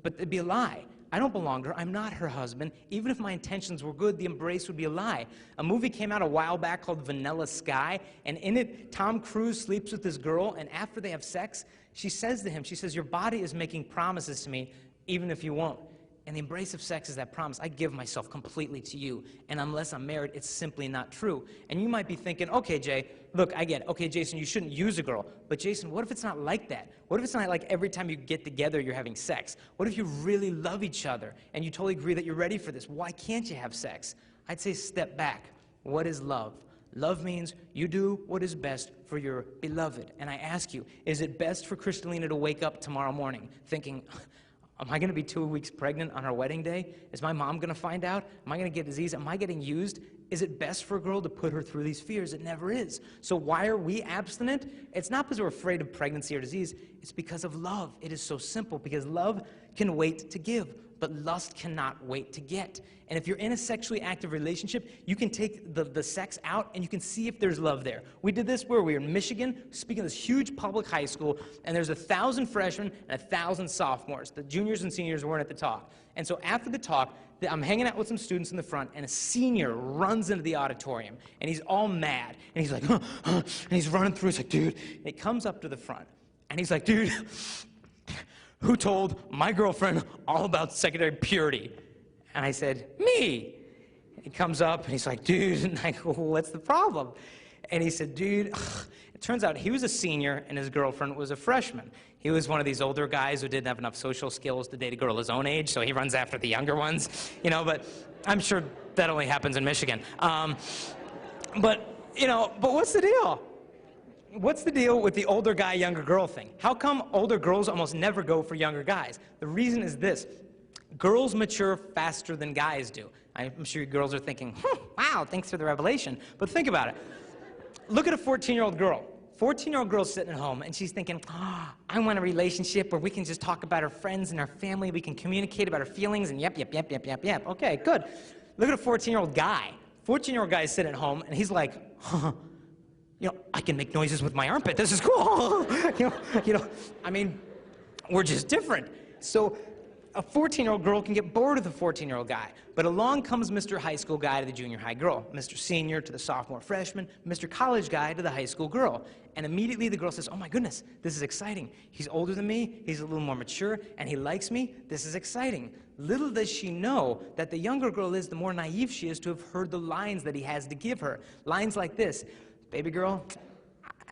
But it'd be a lie. I don't belong to her. I'm not her husband. Even if my intentions were good, the embrace would be a lie. A movie came out a while back called Vanilla Sky, and in it, Tom Cruise sleeps with this girl, and after they have sex, she says to him, she says, your body is making promises to me, even if you won't. And the embrace of sex is that promise. I give myself completely to you. And unless I'm married, it's simply not true. And you might be thinking, okay, Jay, look, I get it. Okay, Jason, you shouldn't use a girl. But Jason, what if it's not like that? What if it's not like every time you get together, you're having sex? What if you really love each other and you totally agree that you're ready for this? Why can't you have sex? I'd say step back. What is love? Love means you do what is best for your beloved. And I ask you, is it best for Crystalina to wake up tomorrow morning thinking, am I going to be 2 weeks pregnant on our wedding day? Is my mom going to find out? Am I going to get disease? Am I getting used? Is it best for a girl to put her through these fears? It never is. So why are we abstinent? It's not because we're afraid of pregnancy or disease. It's because of love. It is so simple, because love can wait to give, but lust cannot wait to get. And if you're in a sexually active relationship, you can take the sex out and you can see if there's love there. We did this where we were in Michigan, speaking of this huge public high school, and there's 1,000 freshmen and 1,000 sophomores. The juniors and seniors weren't at the talk. And so after the talk, I'm hanging out with some students in the front, and a senior runs into the auditorium, and he's all mad. And he's like, and he's running through. He's like, dude. And he comes up to the front, and he's like, dude, who told my girlfriend all about secondary purity? And I said, me. And he comes up, and he's like, dude, and I go, what's the problem? And he said, dude, it turns out he was a senior and his girlfriend was a freshman. He was one of these older guys who didn't have enough social skills to date a girl his own age, so he runs after the younger ones, you know, but I'm sure that only happens in Michigan. But what's the deal? What's the deal with the older guy, younger girl thing? How come older girls almost never go for younger guys? The reason is this. Girls mature faster than guys do. I'm sure you girls are thinking, wow, thanks for the revelation. But think about it. Look at a 14-year-old girl. 14-year-old girl's sitting at home, and she's thinking, I want a relationship where we can just talk about our friends and our family, we can communicate about our feelings, and yep. Okay, good. Look at a 14-year-old guy. 14-year-old guy is sitting at home, and he's like, I can make noises with my armpit. This is cool. I mean, we're just different. So a 14-year-old girl can get bored of the 14-year-old guy. But along comes Mr. High School guy to the junior high girl, Mr. Senior to the sophomore freshman, Mr. College guy to the high school girl. And immediately the girl says, oh my goodness, this is exciting. He's older than me, he's a little more mature, and he likes me. This is exciting. Little does she know that the younger girl is, the more naive she is to have heard the lines that he has to give her. Lines like this, baby girl,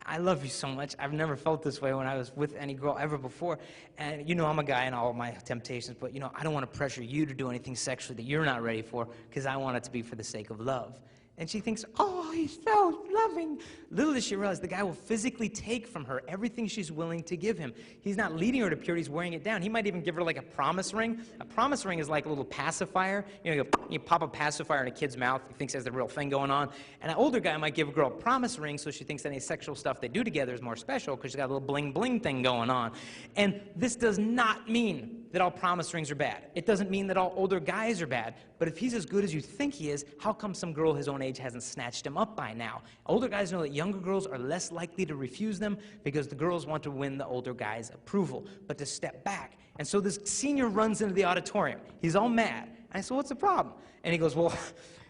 I love you so much. I've never felt this way when I was with any girl ever before. And you know I'm a guy in all of my temptations, but I don't want to pressure you to do anything sexually that you're not ready for, because I want it to be for the sake of love. And she thinks, oh, he's so loving. Little does she realize the guy will physically take from her everything she's willing to give him. He's not leading her to purity, he's wearing it down. He might even give her like a promise ring. A promise ring is like a little pacifier. You pop a pacifier in a kid's mouth, he thinks there's the real thing going on. And an older guy might give a girl a promise ring so she thinks any sexual stuff they do together is more special because she's got a little bling bling thing going on. And this does not mean that all promise rings are bad. It doesn't mean that all older guys are bad. But if he's as good as you think he is, how come some girl his own age hasn't snatched him up by now? Older guys know that younger girls are less likely to refuse them because the girls want to win the older guy's approval, but to step back. And so this senior runs into the auditorium. He's all mad. And I said, what's the problem? And he goes, well,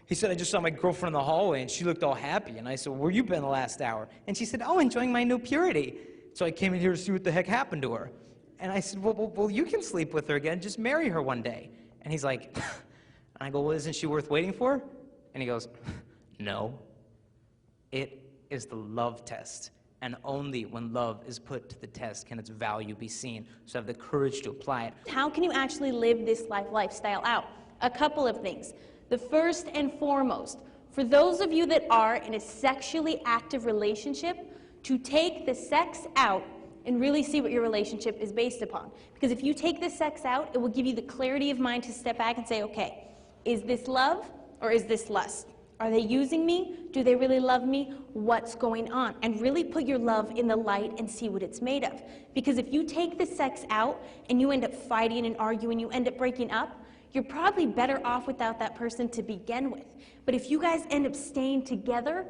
he said, I just saw my girlfriend in the hallway and she looked all happy. And I said, where you been the last hour? And she said, oh, enjoying my new purity. So I came in here to see what the heck happened to her. And I said, well, you can sleep with her again. Just marry her one day. And he's like, and I go, well, isn't she worth waiting for? And he goes, no. It is the love test. And only when love is put to the test can its value be seen. So have the courage to apply it. How can you actually live this lifestyle out? A couple of things. The first and foremost, for those of you that are in a sexually active relationship, to take the sex out and really see what your relationship is based upon. Because if you take the sex out, it will give you the clarity of mind to step back and say, okay, is this love or is this lust? Are they using me? Do they really love me? What's going on? And really put your love in the light and see what it's made of. Because if you take the sex out and you end up fighting and arguing, you end up breaking up, you're probably better off without that person to begin with. But if you guys end up staying together,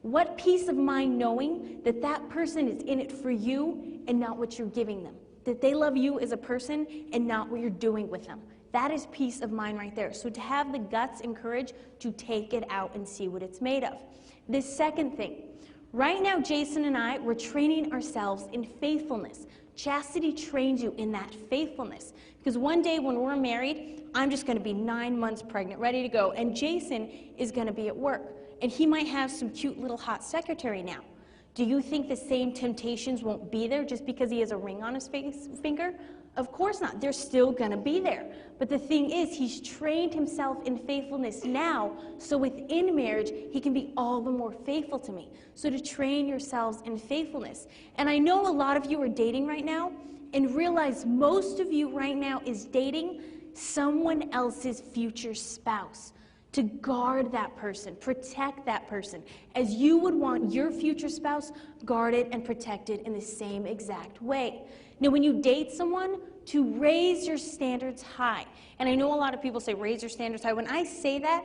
what peace of mind knowing that that person is in it for you and not what you're giving them. That they love you as a person and not what you're doing with them. That is peace of mind right there. So to have the guts and courage to take it out and see what it's made of. This second thing, right now Jason and I, we're training ourselves in faithfulness. Chastity trains you in that faithfulness. Because one day when we're married, I'm just going to be 9 months pregnant, ready to go, and Jason is going to be at work. And he might have some cute little hot secretary now. Do you think the same temptations won't be there just because he has a ring on his finger? Of course not. They're still going to be there. But the thing is, he's trained himself in faithfulness now, so within marriage, he can be all the more faithful to me. So to train yourselves in faithfulness. And I know a lot of you are dating right now, and realize most of you right now is dating someone else's future spouse. To guard that person, protect that person, as you would want your future spouse guarded and protected in the same exact way. Now, when you date someone, to raise your standards high. And I know a lot of people say raise your standards high. When I say that,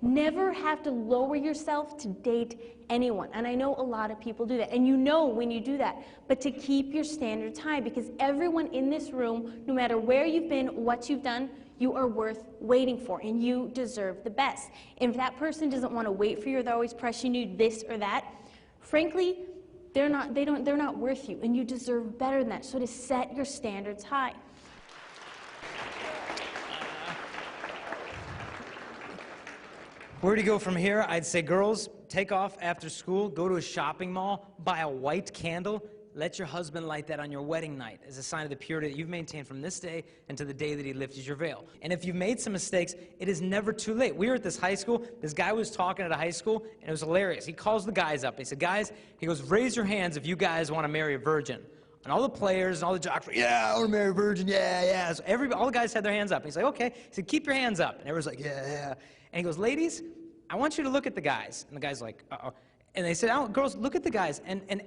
never have to lower yourself to date anyone. And I know a lot of people do that. And you know when you do that. But to keep your standards high, because everyone in this room, no matter where you've been, what you've done, you are worth waiting for, and you deserve the best. And if that person doesn't want to wait for you, or they're always pressuring you this or that, frankly, they're not worth you, and you deserve better than that. So to set your standards high. Where do you go from here? I'd say girls, take off after school, go to a shopping mall, buy a white candle, let your husband light that on your wedding night as a sign of the purity that you've maintained from this day until the day that he lifted your veil. And if you've made some mistakes, it is never too late. We were at this high school. This guy was talking at a high school, and it was hilarious. He calls the guys up. He said, guys, he goes, raise your hands if you guys want to marry a virgin. And all the players and all the jocks were, yeah, I want to marry a virgin, yeah, yeah. So all the guys had their hands up. And he's like, okay. He said, keep your hands up. And everyone's like, yeah, yeah. And he goes, ladies, I want you to look at the guys. And the guy's like, uh-oh. And they said, oh, girls, look at the guys. And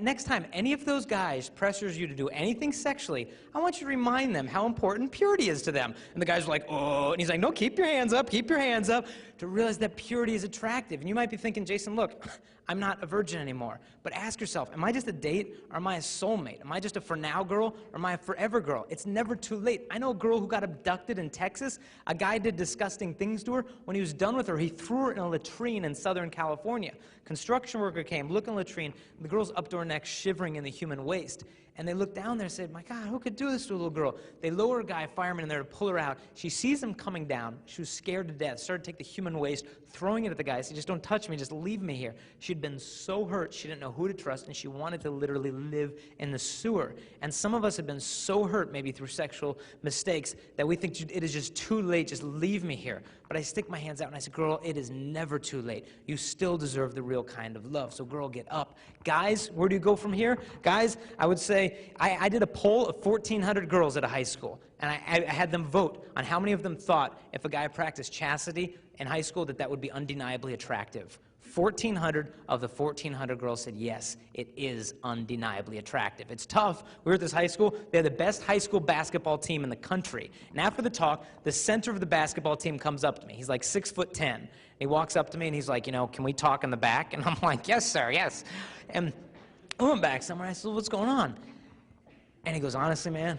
next time any of those guys pressures you to do anything sexually, I want you to remind them how important purity is to them. And the guys were like, oh. And he's like, no, keep your hands up, to realize that purity is attractive. And you might be thinking, Jason, look, I'm not a virgin anymore. But ask yourself, am I just a date or am I a soulmate? Am I just a for now girl or am I a forever girl? It's never too late. I know a girl who got abducted in Texas. A guy did disgusting things to her. When he was done with her, he threw her in a latrine in Southern California. Construction worker came, looked in the latrine, the girl's up to her neck shivering in the human waste. And they looked down there and said, my God, who could do this to a little girl? They lower a guy, a fireman in there to pull her out. She sees him coming down. She was scared to death, started to take the human waste, throwing it at the guy. Said, just don't touch me, just leave me here. She'd been so hurt, she didn't know who to trust, and she wanted to literally live in the sewer. And some of us have been so hurt, maybe through sexual mistakes, that we think it is just too late, just leave me here. But I stick my hands out and I say, girl, it is never too late. You still deserve the real kind of love. So girl, get up. Guys, where do you go from here? Guys, I would say, I did a poll of 1,400 girls at a high school, and I had them vote on how many of them thought if a guy practiced chastity in high school that would be undeniably attractive. 1,400 of the 1,400 girls said, yes, it is undeniably attractive. It's tough. We were at this high school. They had the best high school basketball team in the country. And after the talk, the center of the basketball team comes up to me. He's like 6'10". He walks up to me and he's like, can we talk in the back? And I'm like, yes, sir, yes. And I went back somewhere. I said, what's going on? And he goes, honestly, man,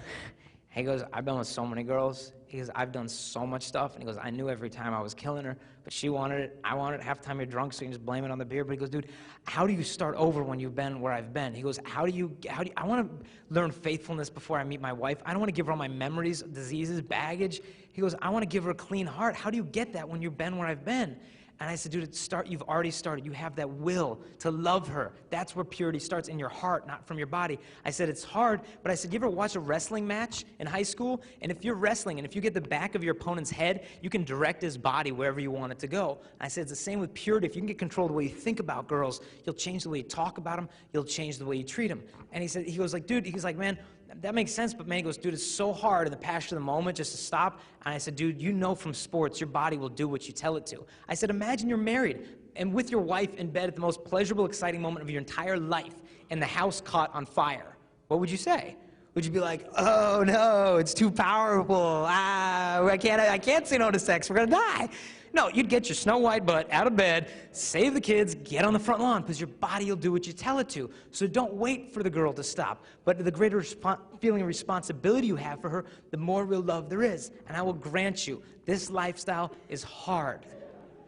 he goes, I've been with so many girls. He goes, I've done so much stuff. And he goes, I knew every time I was killing her, but she wanted it. I wanted it. Half the time you're drunk, so you can just blame it on the beer. But he goes, dude, how do you start over when you've been where I've been? He goes, I want to learn faithfulness before I meet my wife. I don't want to give her all my memories, diseases, baggage. He goes, I want to give her a clean heart. How do you get that when you've been where I've been? And I said, dude, you've already started. You have that will to love her. That's where purity starts, in your heart, not from your body. I said, it's hard, but I said, you ever watch a wrestling match in high school? And if you're wrestling, and if you get the back of your opponent's head, you can direct his body wherever you want it to go. And I said, it's the same with purity. If you can get control of the way you think about girls, you'll change the way you talk about them, you'll change the way you treat them. And he goes like, dude, he's like, man, that makes sense, but man, he goes, dude, it's so hard in the passion of the moment just to stop. And I said, dude, you know from sports, your body will do what you tell it to. I said, imagine you're married and with your wife in bed at the most pleasurable, exciting moment of your entire life, and the house caught on fire. What would you say? Would you be like, oh no, it's too powerful. I can't say no to sex. We're gonna die. No, you'd get your Snow White butt out of bed, save the kids, get on the front lawn, because your body will do what you tell it to. So don't wait for the girl to stop. But the greater feeling of responsibility you have for her, the more real love there is. And I will grant you, this lifestyle is hard.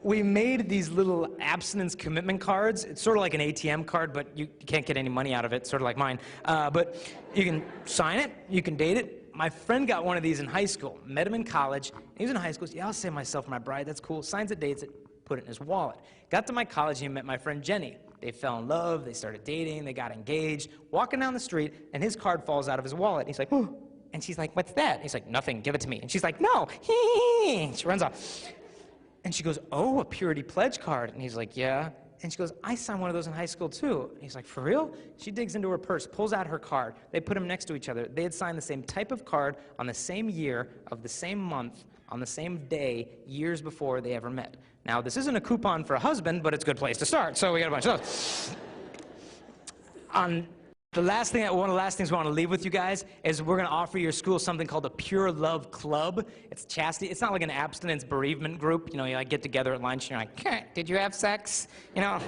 We made these little abstinence commitment cards. It's sort of like an ATM card, but you can't get any money out of it, sort of like mine. But you can sign it, you can date it. My friend got one of these in high school, met him in college. He was in high school, said, yeah, I'll save myself for my bride, that's cool. Signs it, dates it, put it in his wallet. Got to my college, he met my friend Jenny. They fell in love, they started dating, they got engaged. Walking down the street, and his card falls out of his wallet. He's like, oh. And she's like, what's that? He's like, nothing, give it to me. And she's like, no. She runs off. And she goes, oh, a purity pledge card. And he's like, yeah. And she goes, I signed one of those in high school too. And he's like, for real? She digs into her purse, pulls out her card. They put them next to each other. They had signed the same type of card on the same year of the same month on the same day years before they ever met. Now, this isn't a coupon for a husband, but it's a good place to start. So we got a bunch of those. One of the last things we want to leave with you guys is we're going to offer your school something called a Pure Love Club. It's chastity. It's not like an abstinence bereavement group. You know, you like get together at lunch and you're like, hey, did you have sex? You know,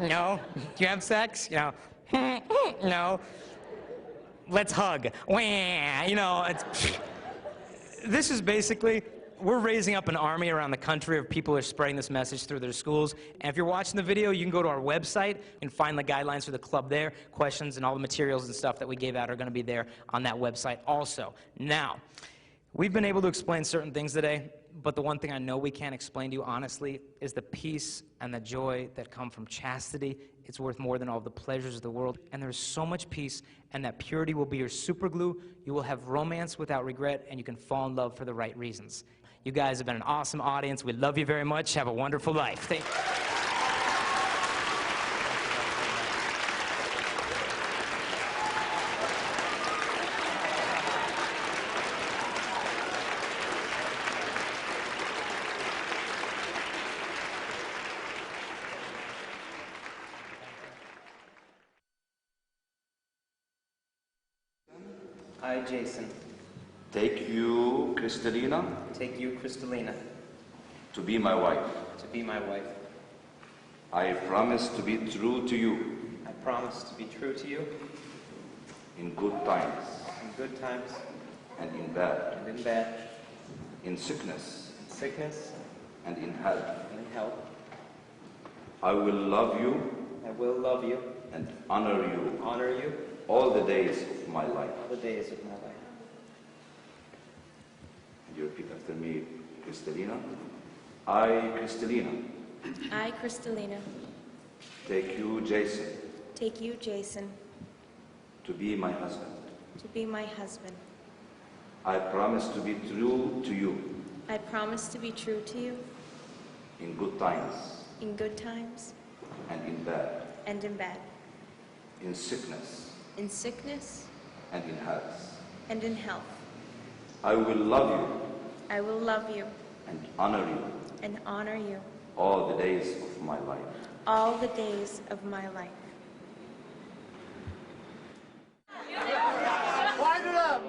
no. Do you have sex? You know, no. Let's hug. Wah. You know, this is basically, we're raising up an army around the country of people who are spreading this message through their schools. And if you're watching the video, you can go to our website and find the guidelines for the club there. Questions and all the materials and stuff that we gave out are going to be there on that website also. Now, we've been able to explain certain things today but the one thing I know we can't explain to you honestly is the peace and the joy that come from chastity. It's worth more than all the pleasures of the world. And there's so much peace, and that purity will be your super glue. You will have romance without regret, and you can fall in love for the right reasons. You guys have been an awesome audience. We love you very much. Have a wonderful life. Thank you. I, Jason, take you, Crystalina, take you, Crystalina, to be my wife. to be my wife. I promise to be true to you I promise to be true to you in good times in good times and in bad, and in bad, in sickness in sickness and in health. and in health. I will love you I will love you, and honor you honor you all the days of my life. all the days of my life. And you repeat after me, Crystalina. I, Crystalina, I, Crystalina, take you, Jason, take you, Jason, to be my husband. to be my husband. I promise to be true to you I promise to be true to you in good times in good times and in bad, and in bad, in sickness in sickness and in health. and in health. I will love you I will love you and honor you and honor you all the days of my life. all the days of my life. Wind it up!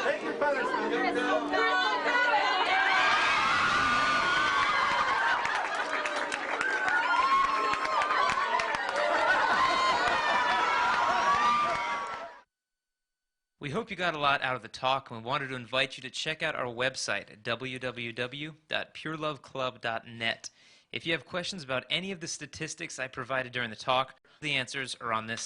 Take your feathers, We hope you got a lot out of the talk, and we wanted to invite you to check out our website at www.pureloveclub.net. If you have questions about any of the statistics I provided during the talk, the answers are on this